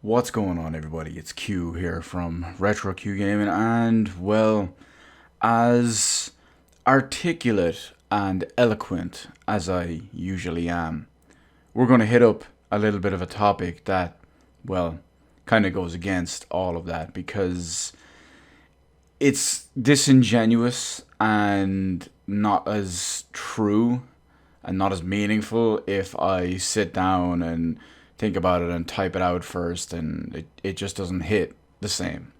What's going on, everybody? It's Q here from Retro Q Gaming, and well, as articulate and eloquent as I usually am, we're going to hit up a little bit of a topic that, well, kind of goes against all of that because it's disingenuous and not as true and not as meaningful if I sit down and think about it and type it out first, and it just doesn't hit the same.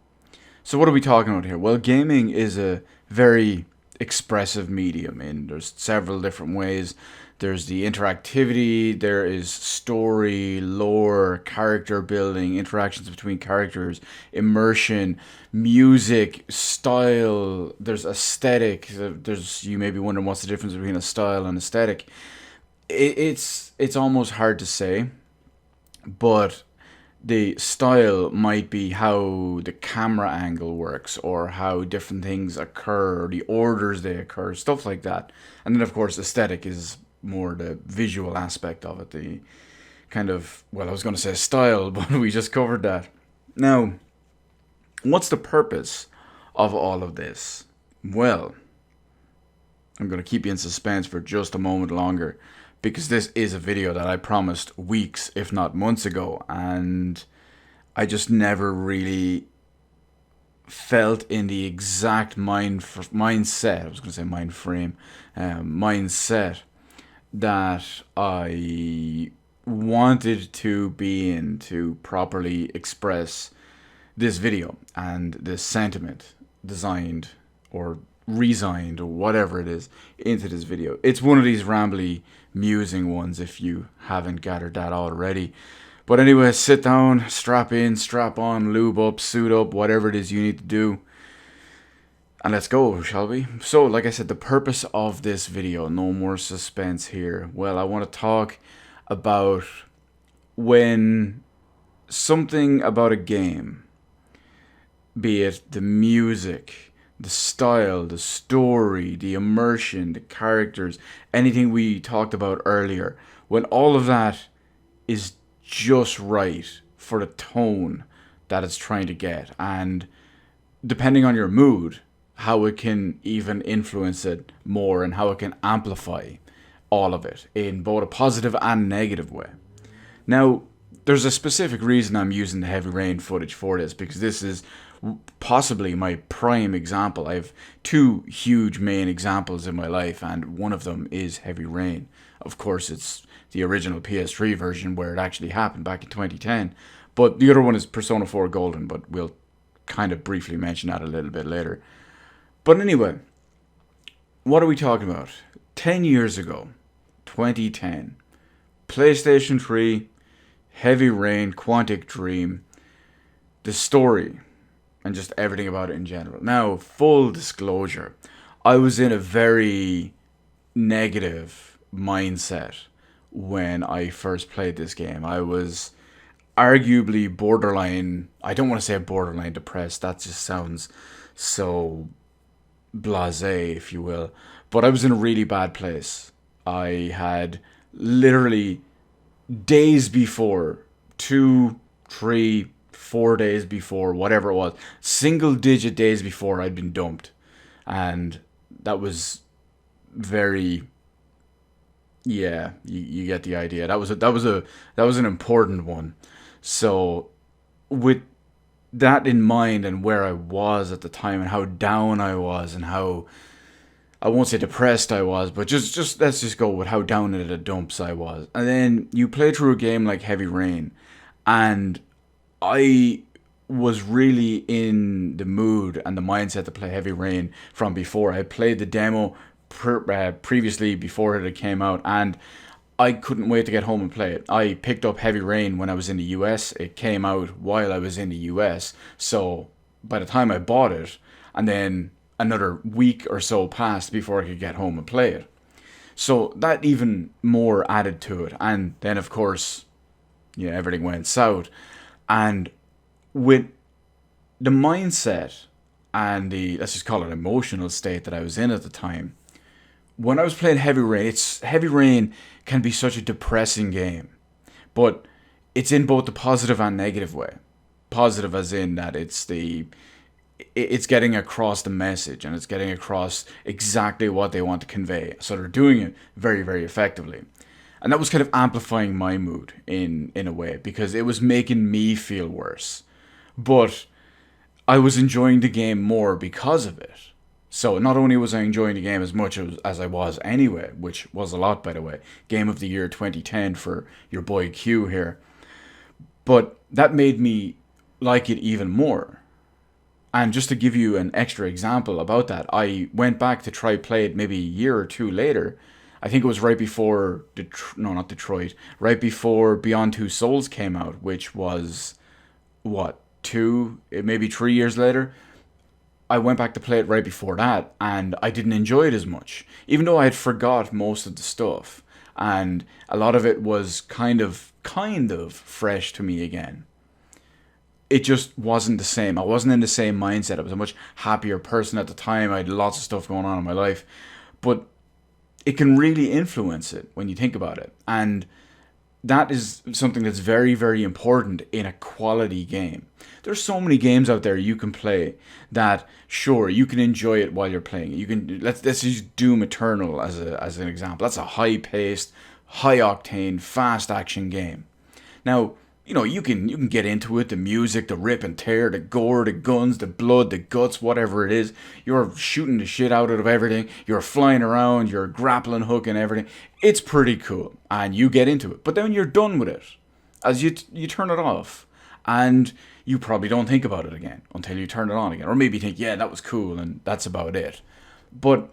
So what are we talking about here? Well, gaming is a very expressive medium, and there's several different ways. There's the interactivity, there is story, lore, character building, interactions between characters, immersion, music, style, there's aesthetic. There's, you may be wondering what's the difference between a style and aesthetic. It's almost hard to say, but the style might be how the camera angle works or how different things occur or the orders they occur, stuff like that. And then of course aesthetic is more the visual aspect of it, the kind of, well, I was going to say style, but we just covered that. Now, what's the purpose of all of this? Well, I'm going to keep you in suspense for just a moment longer, because this is a video that I promised weeks, if not months ago, and I just never really felt in the exact mindset, I was going to say mind frame, mindset that I wanted to be in to properly express this video and this sentiment designed or resigned or whatever it is into this video. It's one of these rambly, musing ones if you haven't gathered that already. But anyway, sit down, strap in, strap on, lube up, suit up, whatever it is you need to do, and let's go, shall we? So, like I said, the purpose of this video, no more suspense here. Well, I want to talk about when something about a game, be it the music, the style, the story, the immersion, the characters, anything we talked about earlier, when all of that is just right for the tone that it's trying to get, and depending on your mood, how it can even influence it more and how it can amplify all of it in both a positive and negative way. Now, there's a specific reason I'm using the Heavy Rain footage for this, because this is possibly my prime example. I have two huge main examples in my life, and one of them is Heavy Rain. Of course, it's the original PS3 version where it actually happened back in 2010, but the other one is Persona 4 Golden, but we'll kind of briefly mention that a little bit later. But anyway, what are we talking about? 10 years ago, 2010, PlayStation 3, Heavy Rain, Quantic Dream, the story, and just everything about it in general. Now, full disclosure, I was in a very negative mindset when I first played this game. I was arguably borderline, I don't want to say borderline depressed, that just sounds so blasé, if you will, but I was in a really bad place. I had literally days before, 2, 3, 4 days before, whatever it was, single digit days before, I'd been dumped. And that was very, yeah, you get the idea. That was an important one. So with that in mind and where I was at the time and how down I was and how, I won't say depressed I was, but just let's just go with how down in the dumps I was. And then you play through a game like Heavy Rain, and I was really in the mood and the mindset to play Heavy Rain from before. I played the demo previously before it came out, and I couldn't wait to get home and play it. I picked up Heavy Rain when I was in the US. It came out while I was in the US. So by the time I bought it, and then another week or so passed before I could get home and play it. So that even more added to it. And then, of course, yeah, everything went south. And with the mindset and the, let's just call it emotional state that I was in at the time, when I was playing Heavy Rain, Heavy Rain can be such a depressing game. But it's in both the positive and negative way. Positive as in that it's getting across the message and it's getting across exactly what they want to convey. So they're doing it very, very effectively. And that was kind of amplifying my mood in a way, because it was making me feel worse. But I was enjoying the game more because of it. So not only was I enjoying the game as much as I was anyway, which was a lot, by the way, Game of the Year 2010 for your boy Q here, but that made me like it even more. And just to give you an extra example about that, I went back to try play it maybe a year or two later. I think it was right before no, not Detroit, right before Beyond Two Souls came out, which was what, maybe 3 years later. I went back to play it right before that, and I didn't enjoy it as much, even though I had forgot most of the stuff, and a lot of it was kind of fresh to me again. It just wasn't the same. I wasn't in the same mindset. I was a much happier person at the time. I had lots of stuff going on in my life, but it can really influence it when you think about it, and that is something that's very, very important in a quality game. There's so many games out there you can play that, sure, you can enjoy it while you're playing it. You can let's use Doom Eternal as an example. That's a high-paced, high-octane, fast action game. Now, you can get into it, the music, the rip and tear, the gore, the guns, the blood, the guts, whatever it is. You're shooting the shit out of everything. You're flying around, you're grappling, hooking everything. It's pretty cool, and you get into it. But then you're done with it, as you turn it off, and you probably don't think about it again until you turn it on again. Or maybe you think, yeah, that was cool, and that's about it. But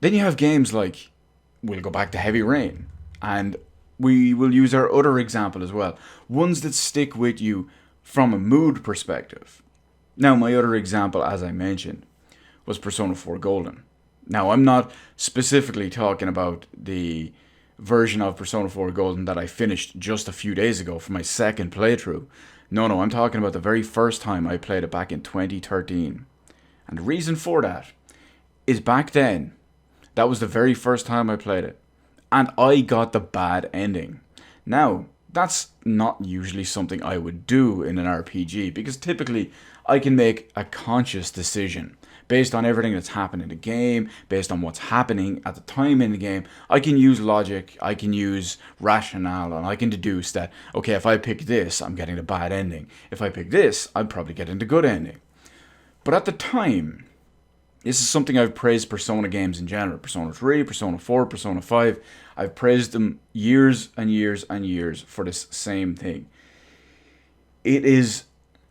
then you have games like, we'll go back to Heavy Rain, and we will use our other example as well. Ones that stick with you from a mood perspective. Now, my other example, as I mentioned, was Persona 4 Golden. Now, I'm not specifically talking about the version of Persona 4 Golden that I finished just a few days ago for my second playthrough. No, I'm talking about the very first time I played it back in 2013. And the reason for that is, back then, that was the very first time I played it, and I got the bad ending. Now, that's not usually something I would do in an RPG, because typically I can make a conscious decision based on everything that's happened in the game, based on what's happening at the time in the game. I can use logic, I can use rationale, and I can deduce that, okay, if I pick this, I'm getting the bad ending. If I pick this, I'm probably getting the good ending. But at the time, this is something I've praised Persona games in general. Persona 3, Persona 4, Persona 5. I've praised them years and years and years for this same thing. It is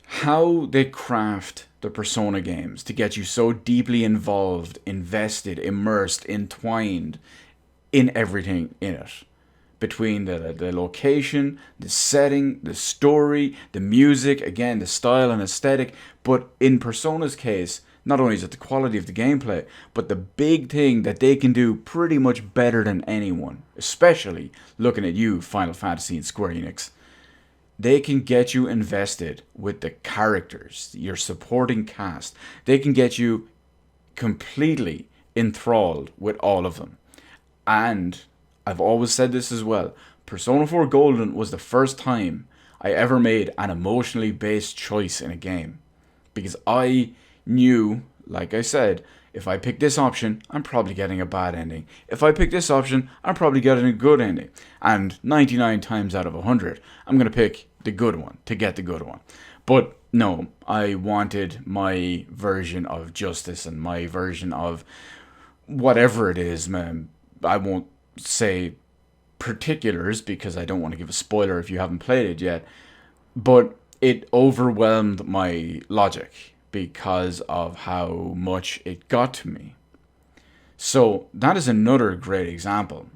how they craft the Persona games to get you so deeply involved, invested, immersed, entwined in everything in it. Between the location, the setting, the story, the music, again, the style and aesthetic. But in Persona's case, not only is it the quality of the gameplay, but the big thing that they can do pretty much better than anyone, especially looking at you, Final Fantasy and Square Enix. They can get you invested with the characters, your supporting cast. They can get you completely enthralled with all of them. And I've always said this as well, Persona 4 Golden was the first time I ever made an emotionally based choice in a game. Because I knew, like I said, if I pick this option, I'm probably getting a bad ending. If I pick this option, I'm probably getting a good ending. And 99 times out of 100, I'm going to pick the good one to get the good one. But no, I wanted my version of justice and my version of whatever it is, man. I won't say particulars because I don't want to give a spoiler if you haven't played it yet. But it overwhelmed my logic because of how much it got to me. So that is another great example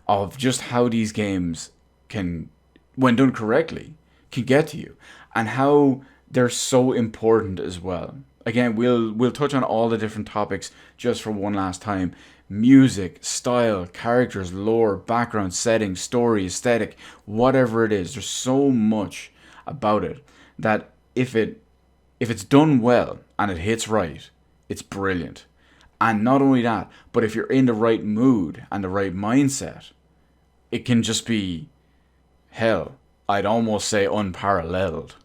of just how these games can, when done correctly, can get to you, and how they're so important as well. Again, we'll touch on all the different topics just for one last time. Music, style, characters, lore, background, setting, story, aesthetic, whatever it is, there's so much about it that if it's done well and it hits right, it's brilliant. And not only that, but if you're in the right mood and the right mindset, it can just be hell I'd almost say unparalleled.